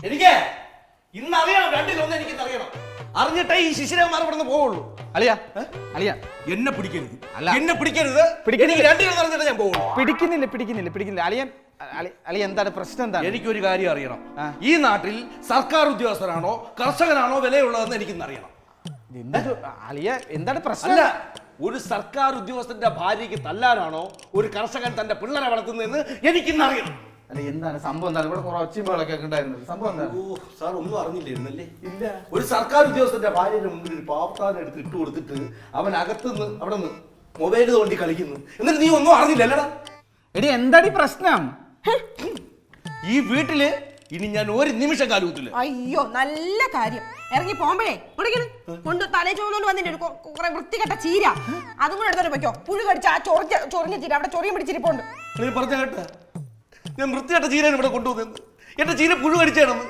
എനിക്ക് ഇന്ന് അറിയണം, രണ്ടിലൊന്നും എനിക്ക് അറിയണം. അറിഞ്ഞിട്ടേ ഈ ശിശിരന്മാർ ഇവിടെ നിന്ന് പോവുള്ളൂ. അളിയ അളിയ എന്നെ പിടിക്കരുത്, അല്ല. എന്നെ പിടിക്കരുത്. എനിക്ക് രണ്ടിലൊന്നും അറിഞ്ഞിട്ട് ഞാൻ പോവുള്ളൂ. പിടിക്കുന്നില്ല അളിയ എന്താണ് പ്രശ്നം? എന്താണ്? എനിക്കൊരു കാര്യം അറിയണം. ഈ നാട്ടിൽ സർക്കാർ ഉദ്യോഗസ്ഥനാണോ കർഷകനാണോ വിലയുള്ളതെന്ന് എനിക്കിന്ന് അറിയണം. അളിയ എന്താണ് പ്രശ്നം? അല്ല, ഒരു സർക്കാർ ഉദ്യോഗസ്ഥന്റെ ഭാര്യയ്ക്ക് തല്ലാനാണോ ഒരു കർഷകൻ തന്റെ പിള്ളേരെ വളർത്തുന്നതെന്ന് എനിക്കിന്ന് അറിയണം. അല്ല എന്താണ് സംഭവം? എന്താണ് ഇവിടെ കുറെ ഒച്ചയുമ്പോഴൊക്കെ ഉണ്ടായിരുന്നത്? സംഭവം എന്താണ്? ഓ സാർ, ഒന്നും അറിഞ്ഞില്ലായിരുന്നല്ലേ? ഇല്ല. ഒരു സർക്കാർ ഉദ്യോഗസ്ഥന്റെ ഭാര്യയുടെ മുമ്പിൽ ഒരു പാവത്താനെ എടുത്ത് ഇട്ട് കൊടുത്തിട്ട് അവൻ അകത്തുനിന്ന് അവിടെ നിന്ന് മൊബൈൽ തോണ്ടി കളിക്കുന്നു. എന്നിട്ട് നീ ഒന്നും അറിഞ്ഞില്ലല്ലടാ? എടി എന്താണ് പ്രശ്നം? ഈ വീട്ടില് ഇനി ഞാൻ ഒരു നിമിഷം കാലുകുത്തില്ല. അയ്യോ, നല്ല കാര്യം. ഇറങ്ങി പോകുമ്പോഴേ കൊണ്ട് തലേ ചോന്നുകൊണ്ട് വന്നിട്ട് ഒരു കുറെ വൃത്തികെട്ട ചീര അതും കൂടെ എടുത്തോണ്ട് വെക്കോ. പുഴു കടിച്ച ആ ചൊറിഞ്ഞ ചീര അവിടെ ചൊറിയും പിടിച്ചിരിപ്പുണ്ട്. നീ പറഞ്ഞ കേട്ട? ഞാൻ വൃത്തികെട്ട ചീരയാണ് ഇവിടെ കൊണ്ടുവന്നത്. എന്റെ ചീര പുഴു കടിച്ചാണെന്ന്.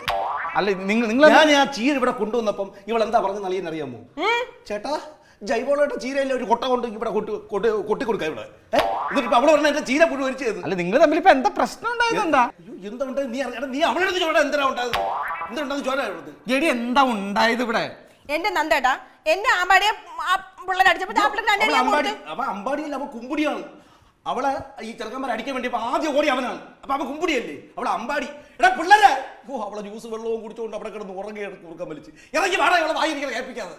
അല്ല നിങ്ങൾ ഞാൻ ആ ചീര ഇവിടെ കൊണ്ടുവന്നപ്പം ഇവൾ എന്താ പറഞ്ഞെന്ന് അളിയെന്ന് അറിയാമോ? ചേട്ടാ, ജൈവവളമായിട്ട് ചീരയില്ല ഒരു കൊട്ട കൊണ്ട് ഇവിടെ കൊട്ടി കൊടുക്കാം ഇവിടെ. എന്നിട്ട് അവള് പറഞ്ഞ എന്റെ ചീര പുഴു കടിച്ചത്. അല്ല നിങ്ങൾ തമ്മിൽ ഇപ്പൊ എന്താ പ്രശ്നം ഉണ്ടായത്? എന്താ ഉണ്ടായത്? നീ അവളുടെ ചോട എന്തിനാ ഉണ്ടായത്? എന്തുണ്ടെന്ന് ചോര എടി എന്താ ഉണ്ടായത് ഇവിടെ? എന്റെ നന്ദേട്ടാ, എന്റെ ആമ്പാടിയെ പിള്ളേർ അടിച്ചപ്പോ അവ അമ്പാടിയല്ല, അവ കുമ്പുടിയാണ്. അവളെ ഈ ചെറുക്കന്മാരെ അടിക്കാൻ വേണ്ടി ആദ്യം ഓടി അവനാണ്. അപ്പൊ അവ കുമ്പുടിയല്ലേ, അവളെ അമ്പാടി. എടാ പിള്ളേരെ, ഓ അവളെ ജ്യൂസ് വെള്ളവും കുടിച്ചുകൊണ്ട് അവിടെ കിടന്ന് ഉറങ്ങി കുറുക്കാൻ വലിച്ച് ഇറങ്ങി വേണം അവളെ വായിരിക്കാൻ കേൾപ്പിക്കാതെ.